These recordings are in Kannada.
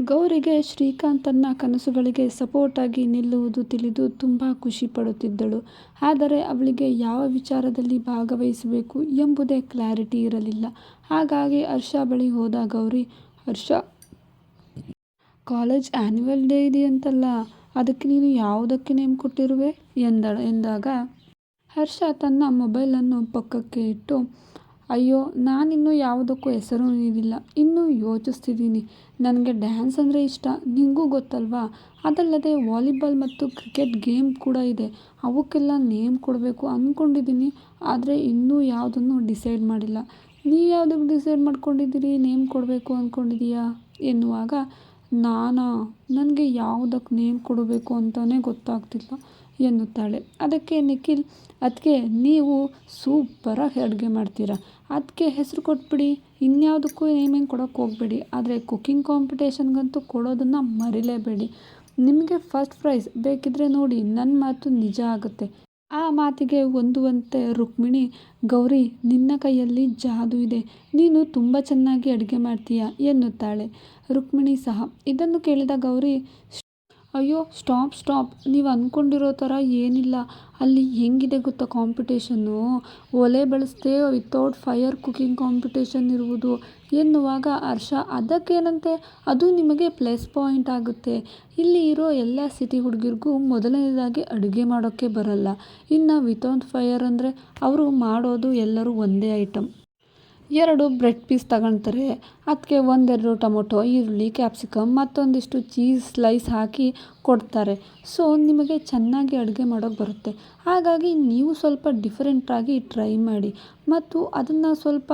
ಗೌರಿಗೆ ಶ್ರೀಕಾಂತ್ ತನ್ನ ಕನಸುಗಳಿಗೆ ಸಪೋರ್ಟಾಗಿ ನಿಲ್ಲುವುದು ತಿಳಿದು ತುಂಬ ಖುಷಿ ಪಡುತ್ತಿದ್ದಳು. ಆದರೆ ಅವಳಿಗೆ ಯಾವ ವಿಚಾರದಲ್ಲಿ ಭಾಗವಹಿಸಬೇಕು ಎಂಬುದೇ ಕ್ಲಾರಿಟಿ ಇರಲಿಲ್ಲ. ಹಾಗಾಗಿ ಹರ್ಷ ಬಳಿ ಹೋದ ಗೌರಿ, ಹರ್ಷ, ಕಾಲೇಜ್ ಆ್ಯನ್ಯುವಲ್ ಡೇ ಇದೆಯಂತಲ್ಲ, ಅದಕ್ಕೆ ನೀನು ಯಾವುದಕ್ಕೆ ನೇಮ್ ಕೊಟ್ಟಿರುವೆ ಎಂದಾಗ ಹರ್ಷ ತನ್ನ ಮೊಬೈಲನ್ನು ಪಕ್ಕಕ್ಕೆ ಇಟ್ಟು, ಅಯ್ಯೋ, ನಾನಿನ್ನೂ ಯಾವುದಕ್ಕೂ ಹೆಸರು ನೀಡಿಲ್ಲ, ಇನ್ನೂ ಯೋಚಿಸ್ತಿದ್ದೀನಿ. ನನಗೆ ಡ್ಯಾನ್ಸ್ ಅಂದರೆ ಇಷ್ಟ, ನಿಂಗೂ ಗೊತ್ತಲ್ವಾ. ಅದಲ್ಲದೆ ವಾಲಿಬಾಲ್ ಮತ್ತು ಕ್ರಿಕೆಟ್ ಗೇಮ್ ಕೂಡ ಇದೆ, ಅವಕ್ಕೆಲ್ಲ ನೇಮ್ ಕೊಡಬೇಕು ಅಂದ್ಕೊಂಡಿದ್ದೀನಿ. ಆದರೆ ಇನ್ನೂ ಯಾವುದನ್ನು ಡಿಸೈಡ್ ಮಾಡಿಲ್ಲ. ನೀವು ಯಾವುದಕ್ಕೆ ಡಿಸೈಡ್ ಮಾಡ್ಕೊಂಡಿದ್ದೀರಿ, ನೇಮ್ ಕೊಡಬೇಕು ಅಂದ್ಕೊಂಡಿದ್ದೀಯಾ ಎನ್ನುವಾಗ, ನನಗೆ ಯಾವುದಕ್ಕೆ ನೇಮ್ ಕೊಡಬೇಕು ಅಂತಲೇ ಗೊತ್ತಾಗ್ತಿಲ್ಲ ಎನ್ನುತ್ತಾಳೆ. ಅದಕ್ಕೆ ನಿಖಿಲ್, ಅದಕ್ಕೆ ನೀವು ಸೂಪರಾಗಿ ಅಡುಗೆ ಮಾಡ್ತೀರಾ, ಅದಕ್ಕೆ ಹೆಸರು ಕೊಟ್ಬಿಡಿ, ಇನ್ಯಾವುದಕ್ಕೂ ನೇಮಿಂಗ್ ಕೊಡೋಕ್ಕೆ ಹೋಗಬೇಡಿ. ಆದರೆ ಕುಕ್ಕಿಂಗ್ ಕಾಂಪಿಟೇಷನ್ಗಂತೂ ಕೊಡೋದನ್ನು ಮರಿಲೇಬೇಡಿ. ನಿಮಗೆ ಫಸ್ಟ್ ಪ್ರೈಸ್ ಬೇಕಿದ್ರೆ ನೋಡಿ, ನನ್ನ ಮಾತು ನಿಜ ಆಗುತ್ತೆ. ಆ ಮಾತಿಗೆ ಹೊಂದುವಂತೆ ರುಕ್ಮಿಣಿ, ಗೌರಿ, ನಿನ್ನ ಕೈಯಲ್ಲಿ ಜಾದೂ ಇದೆ, ನೀನು ತುಂಬ ಚೆನ್ನಾಗಿ ಅಡುಗೆ ಮಾಡ್ತೀಯ ಎನ್ನುತ್ತಾಳೆ. ರುಕ್ಮಿಣಿ ಸಹ ಇದನ್ನು ಕೇಳಿದ ಗೌರಿ, ಅಯ್ಯೋ, ಸ್ಟಾಪ್, ನೀವು ಅಂದ್ಕೊಂಡಿರೋ ಥರ ಏನಿಲ್ಲ. ಅಲ್ಲಿ ಹೆಂಗಿದೆ ಗೊತ್ತಾ ಕಾಂಪಿಟೇಷನ್ನು, ಒಲೆ ಬಳಸದೆ ವಿತೌಟ್ ಫೈರ್ ಕುಕ್ಕಿಂಗ್ ಕಾಂಪಿಟೇಷನ್ ಇರುವುದು ಎನ್ನುವಾಗ ಹರ್ಷ, ಅದಕ್ಕೇನಂತೆ, ಅದು ನಿಮಗೆ ಪ್ಲಸ್ ಪಾಯಿಂಟ್ ಆಗುತ್ತೆ. ಇಲ್ಲಿ ಇರೋ ಎಲ್ಲ ಸಿಟಿ ಹುಡುಗಿರಿಗೂ ಮೊದಲನೇದಾಗಿ ಅಡುಗೆ ಮಾಡೋಕ್ಕೆ ಬರಲ್ಲ. ಇನ್ನು ವಿತೌಟ್ ಫೈರ್ ಅಂದರೆ ಅವರು ಮಾಡೋದು ಎಲ್ಲರೂ ಒಂದೇ ಐಟಮ್. 2 ಬ್ರೆಡ್ ಪೀಸ್ ತಗೊಳ್ತಾರೆ, ಅದಕ್ಕೆ 1-2 ಟೊಮೊಟೊ, ಈರುಳ್ಳಿ, ಕ್ಯಾಪ್ಸಿಕಮ್, ಮತ್ತೊಂದಿಷ್ಟು ಚೀಸ್ ಸ್ಲೈಸ್ ಹಾಕಿ ಕೊಡ್ತಾರೆ. ಸೊ ನಿಮಗೆ ಚೆನ್ನಾಗಿ ಅಡುಗೆ ಮಾಡೋಕ್ಕೆ ಬರುತ್ತೆ. ಹಾಗಾಗಿ ನೀವು ಸ್ವಲ್ಪ ಡಿಫ್ರೆಂಟಾಗಿ ಟ್ರೈ ಮಾಡಿ ಮತ್ತು ಅದನ್ನು ಸ್ವಲ್ಪ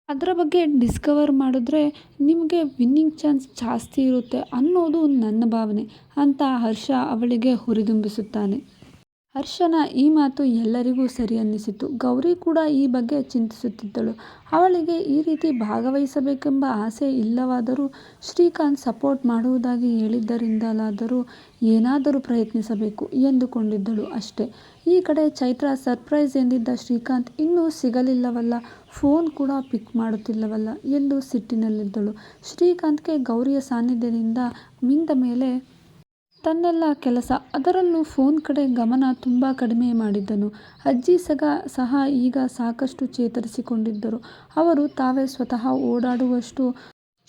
ಅದರ ಬಗ್ಗೆ ಡಿಸ್ಕವರ್ ಮಾಡಿದ್ರೆ ನಿಮಗೆ ವಿನ್ನಿಂಗ್ ಚಾನ್ಸ್ ಜಾಸ್ತಿ ಇರುತ್ತೆ ಅನ್ನೋದು ನನ್ನ ಭಾವನೆ ಅಂತ ಹರ್ಷ ಅವಳಿಗೆ ಹುರಿದುಂಬಿಸುತ್ತಾನೆ. ಹರ್ಷನ ಈ ಮಾತು ಎಲ್ಲರಿಗೂ ಸರಿ ಅನ್ನಿಸಿತು. ಗೌರಿ ಕೂಡ ಈ ಬಗ್ಗೆ ಚಿಂತಿಸುತ್ತಿದ್ದಳು. ಅವಳಿಗೆ ಈ ರೀತಿ ಭಾಗವಹಿಸಬೇಕೆಂಬ ಆಸೆ ಇಲ್ಲವಾದರೂ ಶ್ರೀಕಾಂತ್ ಸಪೋರ್ಟ್ ಮಾಡುವುದಾಗಿ ಹೇಳಿದ್ದರಿಂದಲಾದರೂ ಏನಾದರೂ ಪ್ರಯತ್ನಿಸಬೇಕು ಎಂದುಕೊಂಡಿದ್ದಳು ಅಷ್ಟೇ. ಈ ಕಡೆ ಚೈತ್ರ ಸರ್ಪ್ರೈಸ್ ಎಂದಿದ್ದ ಶ್ರೀಕಾಂತ್ ಇನ್ನೂ ಸಿಗಲಿಲ್ಲವಲ್ಲ, ಫೋನ್ ಕೂಡ ಪಿಕ್ ಮಾಡುತ್ತಿಲ್ಲವಲ್ಲ ಎಂದು ಸಿಟ್ಟಿನಲ್ಲಿದ್ದಳು. ಶ್ರೀಕಾಂತ್ಗೆ ಗೌರಿಯ ಸಾನ್ನಿಧ್ಯದಿಂದ ಮಿಂದ ಮೇಲೆ ತನ್ನೆಲ್ಲ ಕೆಲಸ, ಅದರಲ್ಲೂ ಫೋನ್ ಕಡೆ ಗಮನ ತುಂಬ ಕಡಿಮೆ ಮಾಡಿದ್ದನು. ಅಜ್ಜಿ ಸಹ ಈಗ ಸಾಕಷ್ಟು ಚೇತರಿಸಿಕೊಂಡಿದ್ದರು. ಅವರು ತಾವೇ ಸ್ವತಃ ಓಡಾಡುವಷ್ಟು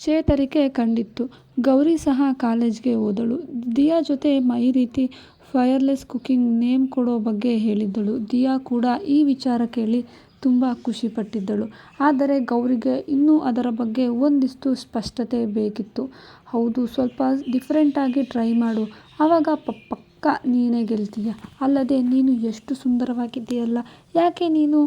ಚೇತರಿಕೆ ಕಂಡಿತ್ತು. ಗೌರಿ ಸಹ ಕಾಲೇಜ್ಗೆ ಹೋದಳು. ದಿಯಾ ಜೊತೆ ಈ ರೀತಿ ಫೈರ್ಲೆಸ್ ಕುಕ್ಕಿಂಗ್ ನೇಮ್ ಕೊಡೋ ಬಗ್ಗೆ ಹೇಳಿದ್ದಳು. ದಿಯಾ ಕೂಡ ಈ ವಿಚಾರ ಕೇಳಿ ತುಂಬ ಖುಷಿಪಟ್ಟಿದ್ದಳು. ಆದರೆ ಗೌರಿಗೆ ಇನ್ನೂ ಅದರ ಬಗ್ಗೆ ಒಂದಿಷ್ಟು ಸ್ಪಷ್ಟತೆ ಬೇಕಿತ್ತು. ಹೌದು, ಸ್ವಲ್ಪ ಡಿಫ್ರೆಂಟಾಗಿ ಟ್ರೈ ಮಾಡು, ಆವಾಗ ಪಕ್ಕ ನೀನೇ ಗೆಲ್ತೀಯ. ಅಲ್ಲದೆ ನೀನು ಎಷ್ಟು ಸುಂದರವಾಗಿದ್ದೀಯಲ್ಲ, ಯಾಕೆ ನೀನು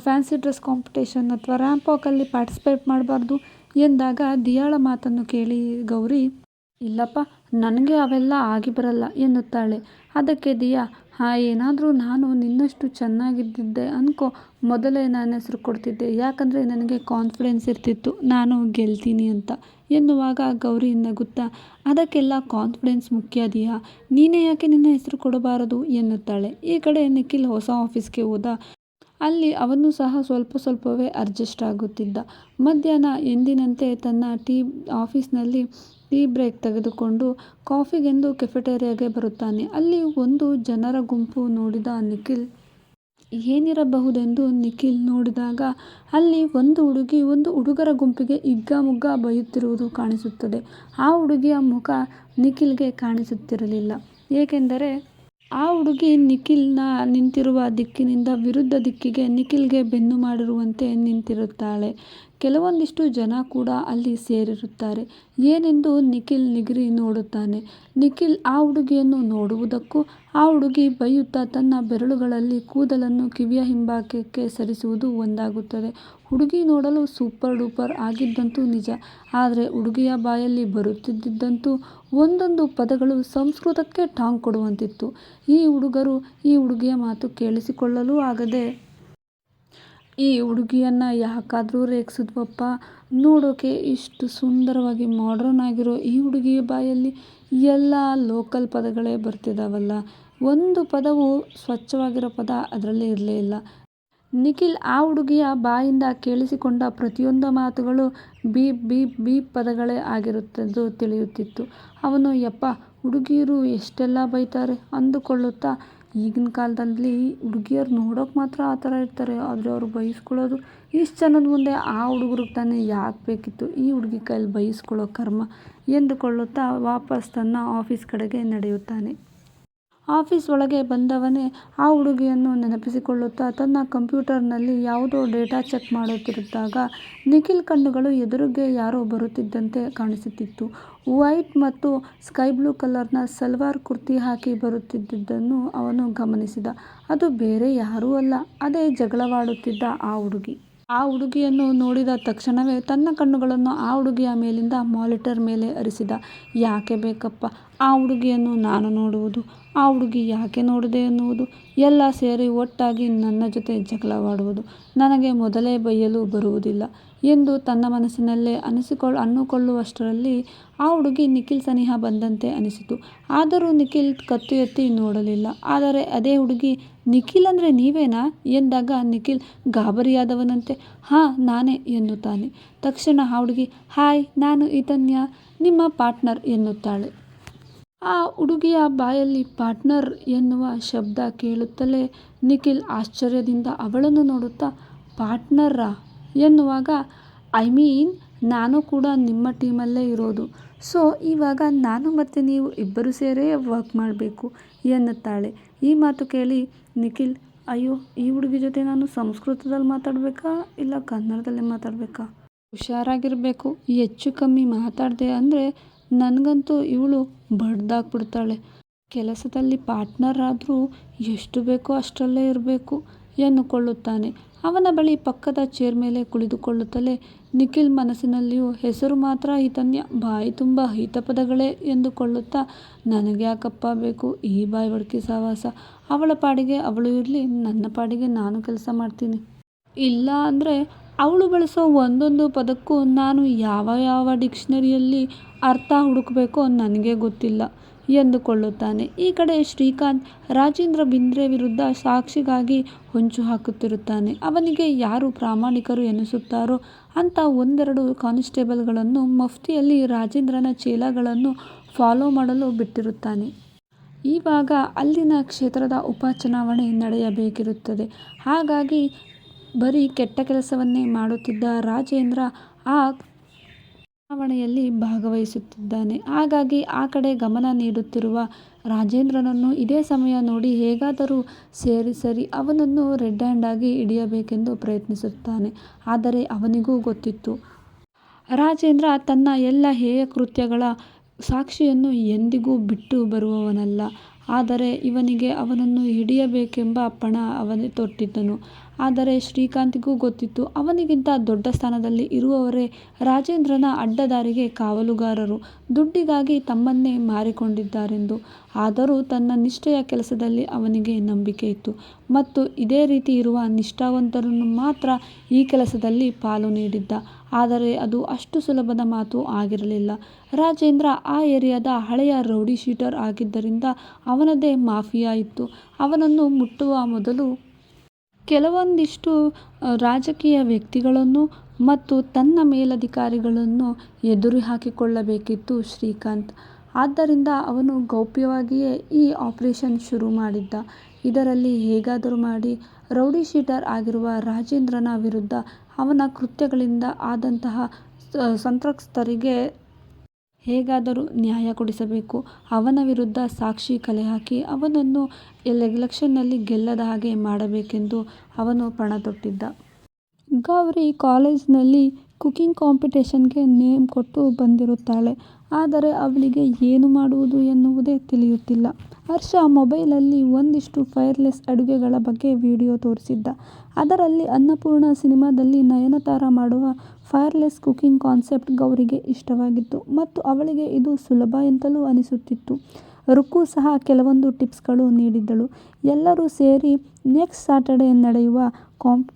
ಫ್ಯಾನ್ಸಿ ಡ್ರೆಸ್ ಕಾಂಪಿಟೇಷನ್ ಅಥವಾ ರ್ಯಾಂಪ್ ವಾಕಲ್ಲಿ ಪಾರ್ಟಿಸಿಪೇಟ್ ಮಾಡಬಾರ್ದು ಎಂದಾಗ ದಿಯಾಳ ಮಾತನ್ನು ಕೇಳಿ ಗೌರಿ, ಇಲ್ಲಪ್ಪ, ನನಗೆ ಅವೆಲ್ಲ ಆಗಿ ಬರಲ್ಲ ಎನ್ನುತ್ತಾಳೆ. ಅದಕ್ಕೆ ದಿಯಾ, ಏನಾದರೂ ನಾನು ನಿನ್ನಷ್ಟು ಚೆನ್ನಾಗಿದ್ದಿದ್ದೆ ಅನ್ಕೋ, ಮೊದಲೇ ನಾನು ಹೆಸರು ಕೊಡ್ತಿದ್ದೆ. ಯಾಕಂದರೆ ನನಗೆ ಕಾನ್ಫಿಡೆನ್ಸ್ ಇರ್ತಿತ್ತು ನಾನು ಗೆಲ್ತೀನಿ ಅಂತ ಎನ್ನುವಾಗ ಗೌರಿ ನಗುತ್ತಾ, ಅದಕ್ಕೆಲ್ಲ ಕಾನ್ಫಿಡೆನ್ಸ್ ಮುಖ್ಯ ದಿಯಾ, ನೀನೇ ಯಾಕೆ ನಿನ್ನ ಹೆಸರು ಕೊಡಬಾರದು ಎನ್ನುತ್ತಾಳೆ. ಈ ಕಡೆ ನಿಖಿಲ್ ಹೊಸ ಆಫೀಸ್ಗೆ ಹೋದ. ಅಲ್ಲಿ ಅವನು ಸಹ ಸ್ವಲ್ಪವೇ ಅಡ್ಜಸ್ಟ್ ಆಗುತ್ತಿದ್ದ. ಮಧ್ಯಾಹ್ನ ಎಂದಿನಂತೆ ತನ್ನ ಆಫೀಸ್ನಲ್ಲಿ ಟೀ ಬ್ರೇಕ್ ತೆಗೆದುಕೊಂಡು ಕಾಫಿಗೆಂದು ಕೆಫೆಟೇರಿಯಾಗೆ ಬರುತ್ತಾನೆ. ಅಲ್ಲಿ ಒಂದು ಜನರ ಗುಂಪು ನೋಡಿದ ನಿಖಿಲ್, ಏನಿರಬಹುದೆಂದು ನಿಖಿಲ್ ನೋಡಿದಾಗ ಅಲ್ಲಿ ಒಂದು ಹುಡುಗಿ ಒಂದು ಹುಡುಗರ ಗುಂಪಿಗೆ ಹಿಗ್ಗಾಮುಗ್ಗಾ ಬೈಯುತ್ತಿರುವುದು ಕಾಣಿಸುತ್ತದೆ. ಆ ಹುಡುಗಿಯ ಮುಖ ನಿಖಿಲ್ಗೆ ಕಾಣಿಸುತ್ತಿರಲಿಲ್ಲ. ಏಕೆಂದರೆ ಆ ಹುಡುಗಿ ನಿಖಿಲ್ನ ನಿಂತಿರುವ ದಿಕ್ಕಿನಿಂದ ವಿರುದ್ಧ ದಿಕ್ಕಿಗೆ ನಿಖಿಲ್ಗೆ ಬೆನ್ನು ಮಾಡಿರುವಂತೆ ನಿಂತಿರುತ್ತಾಳೆ. ಕೆಲವೊಂದಿಷ್ಟು ಜನ ಕೂಡ ಅಲ್ಲಿ ಸೇರಿರುತ್ತಾರೆ. ಏನೆಂದು ನಿಖಿಲ್ ನಿಗಿರಿ ನೋಡುತ್ತಾನೆ. ನಿಖಿಲ್ ಆ ಹುಡುಗಿಯನ್ನು ನೋಡುವುದಕ್ಕೂ ಆ ಹುಡುಗಿ ಬೈಯುತ್ತಾ ತನ್ನ ಬೆರಳುಗಳಲ್ಲಿ ಕೂದಲನ್ನು ಕಿವಿಯ ಹಿಂಭಾಗಕ್ಕೆ ಸರಿಸುವುದು ಒಂದಾಗುತ್ತದೆ. ಹುಡುಗಿ ನೋಡಲು ಸೂಪರ್ ಡೂಪರ್ ಆಗಿದ್ದಂತೂ ನಿಜ. ಆದರೆ ಹುಡುಗಿಯ ಬಾಯಲ್ಲಿ ಬರುತ್ತಿದ್ದಂತೂ ಒಂದೊಂದು ಪದಗಳು ಸಂಸ್ಕೃತಕ್ಕೆ ಟಾಂಗ್ ಕೊಡುವಂತಿತ್ತು. ಈ ಹುಡುಗರು ಈ ಹುಡುಗಿಯ ಮಾತು ಕೇಳಿಸಿಕೊಳ್ಳಲೂ ಆಗದೆ, ಈ ಹುಡುಗಿಯನ್ನು ಯಾಕಾದರೂ ರೇಗಿಸಿದ್ವಪ್ಪ, ನೋಡೋಕೆ ಇಷ್ಟು ಸುಂದರವಾಗಿ ಮಾಡ್ರನ್ ಆಗಿರೋ ಈ ಹುಡುಗಿಯ ಬಾಯಲ್ಲಿ ಎಲ್ಲ ಲೋಕಲ್ ಪದಗಳೇ ಬರ್ತಿದ್ದಾವಲ್ಲ, ಒಂದು ಪದವು ಸ್ವಚ್ಛವಾಗಿರೋ ಪದ ಅದರಲ್ಲಿ ಇರಲೇ ಇಲ್ಲ. ನಿಖಿಲ್ ಆ ಹುಡುಗಿಯ ಬಾಯಿಂದ ಕೇಳಿಸಿಕೊಂಡ ಪ್ರತಿಯೊಂದು ಮಾತುಗಳು ಬೀಪ್ ಬೀಪ್ ಬೀಪ್ ಪದಗಳೇ ಆಗಿರುತ್ತದ್ದು ತಿಳಿಯುತ್ತಿತ್ತು. ಅವನು ಯಪ್ಪ, ಹುಡುಗಿಯರು ಎಷ್ಟೆಲ್ಲ ಬೈತಾರೆ ಅಂದುಕೊಳ್ಳುತ್ತಾ, ಈಗಿನ ಕಾಲದಲ್ಲಿ ಹುಡುಗಿಯರು ನೋಡೋಕೆ ಮಾತ್ರ ಆ ಥರ ಇರ್ತಾರೆ, ಆದರೆ ಅವರು ಬೈಸ್ಕೊಳ್ಳೋದು ಇಷ್ಟು ಜನದ ಮುಂದೆ ಆ ಹುಡುಗರಿಗೆ ತಾನೇ ಯಾಕೆ ಬೇಕಿತ್ತು ಈ ಹುಡುಗಿ ಕೈಯಲ್ಲಿ ಬೈಸ್ಕೊಳ್ಳೋ ಕರ್ಮ ಎಂದುಕೊಳ್ಳುತ್ತಾ ವಾಪಸ್ ತನ್ನ ಆಫೀಸ್ ಕಡೆಗೆ ನಡೆಯುತ್ತಾನೆ. ಆಫೀಸ್ ಒಳಗೆ ಬಂದವನೇ ಆ ಹುಡುಗಿಯನ್ನು ನೆನಪಿಸಿಕೊಳ್ಳುತ್ತಾ ತನ್ನ ಕಂಪ್ಯೂಟರ್ನಲ್ಲಿ ಯಾವುದೋ ಡೇಟಾ ಚೆಕ್ ಮಾಡುತ್ತಿದ್ದಾಗ ನಿಖಿಲ್ ಕಣ್ಣುಗಳು ಎದುರಿಗೆ ಯಾರೋ ಬರುತ್ತಿದ್ದಂತೆ ಕಾಣಿಸುತ್ತಿತ್ತು. ವೈಟ್ ಮತ್ತು ಸ್ಕೈ ಬ್ಲೂ ಕಲರ್ನ ಸಲ್ವಾರ್ ಕುರ್ತಿ ಹಾಕಿ ಬರುತ್ತಿದ್ದುದನ್ನು ಅವನು ಗಮನಿಸಿದ. ಅದು ಬೇರೆ ಯಾರೂ ಅಲ್ಲ, ಅದೇ ಜಗಳವಾಡುತ್ತಿದ್ದ ಆ ಹುಡುಗಿ. ಆ ಹುಡುಗಿಯನ್ನು ನೋಡಿದ ತಕ್ಷಣವೇ ತನ್ನ ಕಣ್ಣುಗಳನ್ನು ಆ ಹುಡುಗಿಯ ಮೇಲಿಂದ ಮಾನಿಟರ್ ಮೇಲೆ ಹರಿಸಿದ. ಯಾಕೆ ಬೇಕಪ್ಪ ಆ ಹುಡುಗಿಯನ್ನು ನಾನು ನೋಡುವುದು, ಆ ಹುಡುಗಿ ಯಾಕೆ ನೋಡಿದೆ ಎನ್ನುವುದು, ಎಲ್ಲ ಸೇರಿ ಒಟ್ಟಾಗಿ ನನ್ನ ಜೊತೆ ಜಗಳವಾಡುವುದು, ನನಗೆ ಮೊದಲೇ ಬೈಯಲು ಬರುವುದಿಲ್ಲ ಎಂದು ತನ್ನ ಮನಸ್ಸಿನಲ್ಲೇ ಅನ್ನುಕೊಳ್ಳುವಷ್ಟರಲ್ಲಿ ಆ ಹುಡುಗಿ ನಿಖಿಲ್ ಸನಿಹ ಬಂದಂತೆ ಅನಿಸಿತು. ಆದರೂ ನಿಖಿಲ್ ಕತ್ತು ಎತ್ತಿ ನೋಡಲಿಲ್ಲ. ಆದರೆ ಅದೇ ಹುಡುಗಿ ನಿಖಿಲ್ ಅಂದರೆ ನೀವೇನಾ ಎಂದಾಗ ನಿಖಿಲ್ ಗಾಬರಿಯಾದವನಂತೆ ಹಾಂ ನಾನೇ ಎನ್ನುತ್ತಾನೆ. ತಕ್ಷಣ ಆ ಹುಡುಗಿ ಹಾಯ್, ನಾನು ಇದನ್ಯ, ನಿಮ್ಮ ಪಾರ್ಟ್ನರ್ ಎನ್ನುತ್ತಾಳೆ. ಆ ಹುಡುಗಿಯ ಬಾಯಲ್ಲಿ ಪಾರ್ಟ್ನರ್ ಎನ್ನುವ ಶಬ್ದ ಕೇಳುತ್ತಲೇ ನಿಖಿಲ್ ಆಶ್ಚರ್ಯದಿಂದ ಅವಳನ್ನು ನೋಡುತ್ತಾ ಪಾರ್ಟ್ನರಾ ಎನ್ನುವಾಗ ಐ ಮೀನ್ ನಾನು ಕೂಡ ನಿಮ್ಮ ಟೀಮಲ್ಲೇ ಇರೋದು, ಸೊ ಇವಾಗ ನಾನು ಮತ್ತು ನೀವು ಇಬ್ಬರು ಸೇರೇ ವರ್ಕ್ ಮಾಡಬೇಕು ಎನ್ನುತ್ತಾಳೆ. ಈ ಮಾತು ಕೇಳಿ ನಿಖಿಲ್ ಅಯ್ಯೋ, ಈ ಹುಡುಗಿ ಜೊತೆ ನಾನು ಸಂಸ್ಕೃತದಲ್ಲಿ ಮಾತಾಡಬೇಕಾ ಇಲ್ಲ ಕನ್ನಡದಲ್ಲೇ ಮಾತಾಡಬೇಕಾ, ಹುಷಾರಾಗಿರಬೇಕು, ಹೆಚ್ಚು ಕಮ್ಮಿ ಮಾತಾಡಿದೆ ಅಂದರೆ ನನಗಂತೂ ಇವಳು ಬಡ್ದಾಕ್ಬಿಡ್ತಾಳೆ, ಕೆಲಸದಲ್ಲಿ ಪಾರ್ಟ್ನರ್ ಆದರೂ ಎಷ್ಟು ಬೇಕೋ ಅಷ್ಟರಲ್ಲೇ ಇರಬೇಕು ಎನ್ನುಕೊಳ್ಳುತ್ತಾನೆ. ಅವನ ಬಳಿ ಪಕ್ಕದ ಚೇರ್ ಮೇಲೆ ಕುಳಿತುಕೊಳ್ಳುತ್ತಲೇ ನಿಖಿಲ್ ಮನಸ್ಸಿನಲ್ಲಿಯೂ ಹೆಸರು ಮಾತ್ರ ಹಿತನ್ಯ, ಬಾಯಿ ತುಂಬ ಹಿತಪದಗಳೇ ಎಂದುಕೊಳ್ಳುತ್ತಾ ನನಗ್ಯಾಕಪ್ಪ ಬೇಕು ಈ ಬಾಯಿ ಬಡ್ಕಿ ಸಹವಾಸ, ಅವಳ ಪಾಡಿಗೆ ಅವಳು ಇರಲಿ, ನನ್ನ ಪಾಡಿಗೆ ನಾನು ಕೆಲಸ ಮಾಡ್ತೀನಿ, ಇಲ್ಲ ಅಂದರೆ ಅವಳು ಬಳಸೋ ಒಂದೊಂದು ಪದಕ್ಕೂ ನಾನು ಯಾವ ಡಿಕ್ಷನರಿಯಲ್ಲಿ ಅರ್ಥ ಹುಡುಕಬೇಕೋ ನನಗೆ ಗೊತ್ತಿಲ್ಲ ಎಂದುಕೊಳ್ಳುತ್ತಾನೆ. ಈ ಕಡೆ ಶ್ರೀಕಾಂತ್ ರಾಜೇಂದ್ರ ಬಿಂದ್ರೆ ವಿರುದ್ಧ ಸಾಕ್ಷಿಗಾಗಿ ಹೊಂಚು ಹಾಕುತ್ತಿರುತ್ತಾನೆ. ಅವನಿಗೆ ಯಾರು ಪ್ರಾಮಾಣಿಕರು ಎನಿಸುತ್ತಾರೋ ಅಂತ ಒಂದೆರಡು ಕಾನ್ಸ್ಟೇಬಲ್ಗಳನ್ನು ಮಫ್ತಿಯಲ್ಲಿ ರಾಜೇಂದ್ರನ ಚೇಲಾಗಳನ್ನು ಫಾಲೋ ಮಾಡಲು ಬಿಟ್ಟಿರುತ್ತಾನೆ. ಇವಾಗ ಅಲ್ಲಿನ ಕ್ಷೇತ್ರದ ಉಪಚುನಾವಣೆ ನಡೆಯಬೇಕಿರುತ್ತದೆ. ಹಾಗಾಗಿ ಬರೀ ಕೆಟ್ಟ ಕೆಲಸವನ್ನೇ ಮಾಡುತ್ತಿದ್ದ ರಾಜೇಂದ್ರ ಆ ಚುನಾವಣೆಯಲ್ಲಿ ಭಾಗವಹಿಸುತ್ತಿದ್ದಾನೆ. ಹಾಗಾಗಿ ಆ ಕಡೆ ಗಮನ ನೀಡುತ್ತಿರುವ ರಾಜೇಂದ್ರನನ್ನು ಇದೇ ಸಮಯ ನೋಡಿ ಹೇಗಾದರೂ ಸೇರಿಸರಿ ಅವನನ್ನು ರೆಡ್ ಹ್ಯಾಂಡ್ ಆಗಿ ಹಿಡಿಯಬೇಕೆಂದು ಪ್ರಯತ್ನಿಸುತ್ತಾನೆ. ಆದರೆ ಅವನಿಗೂ ಗೊತ್ತಿತ್ತು ರಾಜೇಂದ್ರ ತನ್ನ ಎಲ್ಲ ಹೇಯ ಕೃತ್ಯಗಳ ಸಾಕ್ಷಿಯನ್ನು ಎಂದಿಗೂ ಬಿಟ್ಟು ಬರುವವನಲ್ಲ. ಆದರೆ ಇವನಿಗೆ ಅವನನ್ನು ಹಿಡಿಯಬೇಕೆಂಬ ಪಣ ಅವನೇ ತೊಟ್ಟಿದ್ದನು. ಆದರೆ ಶ್ರೀಕಾಂತ್ಗೂ ಗೊತ್ತಿತ್ತು ಅವನಿಗಿಂತ ದೊಡ್ಡ ಸ್ಥಾನದಲ್ಲಿ ಇರುವವರೇ ರಾಜೇಂದ್ರನ ಅಡ್ಡದಾರಿಗೆ ಕಾವಲುಗಾರರು, ದುಡ್ಡಿಗಾಗಿ ತಮ್ಮನ್ನೇ ಮಾರಿಕೊಂಡಿದ್ದಾರೆಂದು. ಆದರೂ ತನ್ನ ನಿಷ್ಠೆಯ ಕೆಲಸದಲ್ಲಿ ಅವನಿಗೆ ನಂಬಿಕೆ ಇತ್ತು ಮತ್ತು ಇದೇ ರೀತಿ ಇರುವ ನಿಷ್ಠಾವಂತರನ್ನು ಮಾತ್ರ ಈ ಕೆಲಸದಲ್ಲಿ ಪಾಲು ನೀಡಿದ್ದ. ಆದರೆ ಅದು ಅಷ್ಟು ಸುಲಭದ ಮಾತು ಆಗಿರಲಿಲ್ಲ. ರಾಜೇಂದ್ರ ಆ ಏರಿಯಾದ ಹಳೆಯ ರೌಡಿ ಶೀಟರ್ ಆಗಿದ್ದರಿಂದ ಅವನದೇ ಮಾಫಿಯಾ ಇತ್ತು. ಅವನನ್ನು ಮುಟ್ಟುವ ಮೊದಲು ಕೆಲವೊಂದಿಷ್ಟು ರಾಜಕೀಯ ವ್ಯಕ್ತಿಗಳನ್ನು ಮತ್ತು ತನ್ನ ಮೇಲಧಿಕಾರಿಗಳನ್ನು ಎದುರು ಹಾಕಿಕೊಳ್ಳಬೇಕಿತ್ತು ಶ್ರೀಕಾಂತ್. ಆದ್ದರಿಂದ ಅವನು ಗೌಪ್ಯವಾಗಿಯೇ ಈ ಆಪರೇಷನ್ ಶುರು ಮಾಡಿದ್ದ. ಇದರಲ್ಲಿ ಹೇಗಾದರೂ ಮಾಡಿ ರೌಡಿ ಶೀಟರ್ ಆಗಿರುವ ರಾಜೇಂದ್ರನ ವಿರುದ್ಧ ಅವನ ಕೃತ್ಯಗಳಿಂದ ಆದಂತಹ ಸಂತ್ರಸ್ತರಿಗೆ ಹೇಗಾದರೂ ನ್ಯಾಯ ಕೊಡಿಸಬೇಕು, ಅವನ ವಿರುದ್ಧ ಸಾಕ್ಷಿ ಕಲೆ ಹಾಕಿ ಅವನನ್ನು ಎಲೆಕ್ಷನ್ನಲ್ಲಿ ಗೆಲ್ಲದ ಹಾಗೆ ಮಾಡಬೇಕೆಂದು ಅವನು ಪಣ ತೊಟ್ಟಿದ್ದ. ಗೌರಿ ಕಾಲೇಜಿನಲ್ಲಿ ಕುಕಿಂಗ್ ಕಾಂಪಿಟೇಷನ್ಗೆ ನೇಮ್ ಕೊಟ್ಟು ಬಂದಿರುತ್ತಾಳೆ. ಆದರೆ ಅವಳಿಗೆ ಏನು ಮಾಡುವುದು ಎನ್ನುವುದೇ ತಿಳಿಯುತ್ತಿಲ್ಲ. ಹರ್ಷ ಮೊಬೈಲಲ್ಲಿ ಒಂದಿಷ್ಟು ಫೈರ್ಲೆಸ್ ಅಡುಗೆಗಳ ಬಗ್ಗೆ ವಿಡಿಯೋ ತೋರಿಸಿದ್ದ. ಅದರಲ್ಲಿ ಅನ್ನಪೂರ್ಣ ಸಿನಿಮಾದಲ್ಲಿ ನಯನತಾರ ಮಾಡುವ ಫೈರ್ಲೆಸ್ ಕುಕಿಂಗ್ ಕಾನ್ಸೆಪ್ಟ್ ಗೌರಿಗೆ ಇಷ್ಟವಾಗಿತ್ತು ಮತ್ತು ಅವಳಿಗೆ ಇದು ಸುಲಭ ಎಂತಲೂ ಅನಿಸುತ್ತಿತ್ತು. ರುಕ್ಕು ಸಹ ಕೆಲವೊಂದು ಟಿಪ್ಸ್ಗಳು ನೀಡಿದ್ದಳು. ಎಲ್ಲರೂ ಸೇರಿ ನೆಕ್ಸ್ಟ್ ಸ್ಯಾಟರ್ಡೆ ನಡೆಯುವ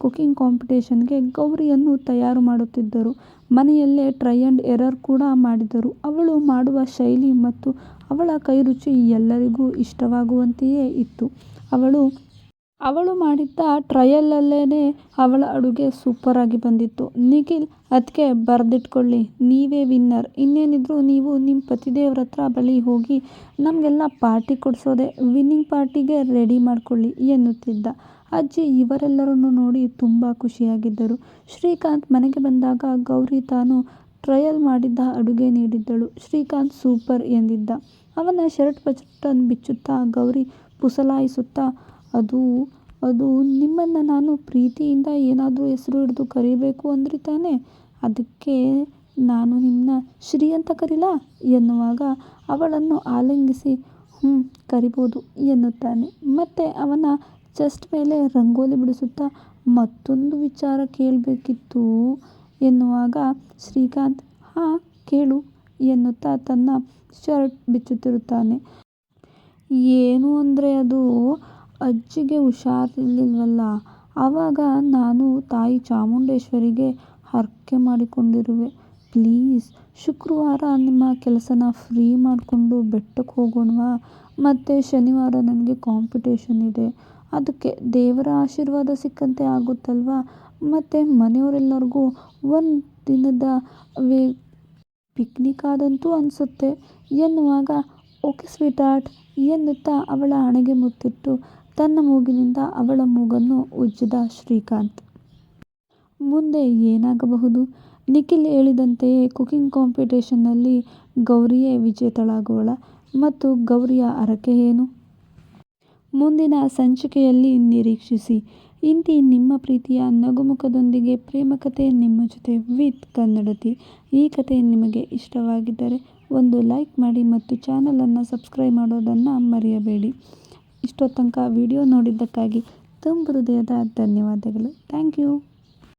ಕುಕಿಂಗ್ ಕಾಂಪಿಟೇಷನ್ಗೆ ಗೌರಿಯನ್ನು ತಯಾರು ಮಾಡುತ್ತಿದ್ದರು. ಮನೆಯಲ್ಲೇ ಟ್ರೈ ಆ್ಯಂಡ್ ಎರರ್ ಕೂಡ ಮಾಡಿದರು. ಅವಳು ಮಾಡುವ ಶೈಲಿ ಮತ್ತು ಅವಳ ಕೈರುಚಿ ಎಲ್ಲರಿಗೂ ಇಷ್ಟವಾಗುವಂತೆಯೇ ಇತ್ತು. ಅವಳು ಅವಳು ಮಾಡಿದ್ದ ಟ್ರಯಲಲ್ಲೇ ಅವಳ ಅಡುಗೆ ಸೂಪರಾಗಿ ಬಂದಿತ್ತು. ನಿಖಿಲ್, ಅದಕ್ಕೆ ಬರೆದಿಟ್ಕೊಳ್ಳಿ, ನೀವೇ ವಿನ್ನರ್. ಇನ್ನೇನಿದ್ರು ನೀವು ನಿಮ್ಮ ಪತಿದೇವ್ರ ಹತ್ರ ಬಳಿ ಹೋಗಿ ನಮಗೆಲ್ಲ ಪಾರ್ಟಿ ಕೊಡಿಸೋದೆ. ವಿನ್ನಿಂಗ್ ಪಾರ್ಟಿಗೆ ರೆಡಿ ಮಾಡ್ಕೊಳ್ಳಿ ಎನ್ನುತ್ತಿದ್ದ. ಅಜ್ಜಿ ಇವರೆಲ್ಲರನ್ನು ನೋಡಿ ತುಂಬ ಖುಷಿಯಾಗಿದ್ದರು. ಶ್ರೀಕಾಂತ್ ಮನೆಗೆ ಬಂದಾಗ ಗೌರಿ ತಾನು ಟ್ರಯಲ್ ಮಾಡಿದ್ದ ಅಡುಗೆ ನೀಡಿದ್ದಳು. ಶ್ರೀಕಾಂತ್ ಸೂಪರ್ ಎಂದಿದ್ದ. ಅವನ ಶರ್ಟ್ ಬಟನ್ ಬಿಚ್ಚುತ್ತಾ ಗೌರಿ ಪುಸಲಾಯಿಸುತ್ತಾ, ಅದು ನಿಮ್ಮನ್ನು ನಾನು ಪ್ರೀತಿಯಿಂದ ಏನಾದರೂ ಹೆಸರು ಹಿಡಿದು ಕರೀಬೇಕು ಅಂದ್ರಿ ತಾನೇ, ಅದಕ್ಕೆ ನಾನು ನಿಮ್ಮನ್ನ ಶ್ರೀ ಅಂತ ಕರೀಲಾ ಎನ್ನುವಾಗ ಅವಳನ್ನು ಆಲಿಂಗಿಸಿ ಕರಿಬೋದು ಎನ್ನುತ್ತಾನೆ. ಮತ್ತೆ ಅವನ ಚೆಸ್ಟ್ ಮೇಲೆ ರಂಗೋಲಿ ಬಿಡಿಸುತ್ತಾ ಮತ್ತೊಂದು ವಿಚಾರ ಕೇಳಬೇಕಿತ್ತು ಎನ್ನುವಾಗ ಶ್ರೀಕಾಂತ್ ಹಾಂ ಕೇಳು ಎನ್ನುತ್ತಾ ತನ್ನ ಶರ್ಟ್ ಬಿಚ್ಚುತ್ತಿರುತ್ತಾನೆ. ಏನು ಅಂದರೆ ಅದು ಅಜ್ಜಿಗೆ ಹುಷಾರಿರ್ಲಿಲ್ವಲ್ಲ, ಆವಾಗ ನಾನು ತಾಯಿ ಚಾಮುಂಡೇಶ್ವರಿಗೆ ಹರಕೆ ಮಾಡಿಕೊಂಡಿರುವೆ. ಪ್ಲೀಸ್ ಶುಕ್ರವಾರ ನಿಮ್ಮ ಕೆಲಸನ ಫ್ರೀ ಮಾಡಿಕೊಂಡು ಬೆಟ್ಟಕ್ಕೆ ಹೋಗೋಣವಾ? ಮತ್ತು ಶನಿವಾರ ನನಗೆ ಕಾಂಪಿಟೇಷನ್ ಇದೆ, ಅದಕ್ಕೆ ದೇವರ ಆಶೀರ್ವಾದ ಸಿಕ್ಕಂತೆ ಆಗುತ್ತಲ್ವಾ? ಮತ್ತು ಮನೆಯವರೆಲ್ಲರಿಗೂ ಒಂದು ದಿನದ ಪಿಕ್ನಿಕ್ ಆದಂತೂ ಅನಿಸುತ್ತೆ ಎನ್ನುವಾಗ ಓಕೆ ಸ್ವೀಟ್ ಹಾರ್ಟ್ ಎನ್ನುತ್ತಾ ಅವಳ ಹಣೆಗೆ ಮುತ್ತಿಟ್ಟು ತನ್ನ ಮೂಗಿನಿಂದ ಅವಳ ಮೂಗನ್ನು ಉಜ್ಜಿದ ಶ್ರೀಕಾಂತ್. ಮುಂದೆ ಏನಾಗಬಹುದು? ನಿಖಿಲ್ ಹೇಳಿದಂತೆಯೇ ಕುಕಿಂಗ್ ಕಾಂಪಿಟೇಷನ್ನಲ್ಲಿ ಗೌರಿಯೇ ವಿಜೇತಳಾಗುವಳ ಮತ್ತು ಗೌರಿಯ ಹರಕೆ ಏನು? ಮುಂದಿನ ಸಂಚಿಕೆಯಲ್ಲಿ ನಿರೀಕ್ಷಿಸಿ. ಇಂತಿ ನಿಮ್ಮ ಪ್ರೀತಿಯ ನಗುಮುಖದೊಂದಿಗೆ ಪ್ರೇಮಕಥೆ ನಿಮ್ಮ ಜೊತೆ ವಿತ್ ಕನ್ನಡತಿ. ಈ ಕಥೆ ನಿಮಗೆ ಇಷ್ಟವಾಗಿದ್ದರೆ ಒಂದು ಲೈಕ್ ಮಾಡಿ ಮತ್ತು ಚಾನಲನ್ನು ಸಬ್ಸ್ಕ್ರೈಬ್ ಮಾಡೋದನ್ನು ಮರೆಯಬೇಡಿ. ಇಷ್ಟೊತ್ತನಕ ವಿಡಿಯೋ ನೋಡಿದ್ದಕ್ಕಾಗಿ ತುಂಬ ಹೃದಯದ ಧನ್ಯವಾದಗಳು. Thank you.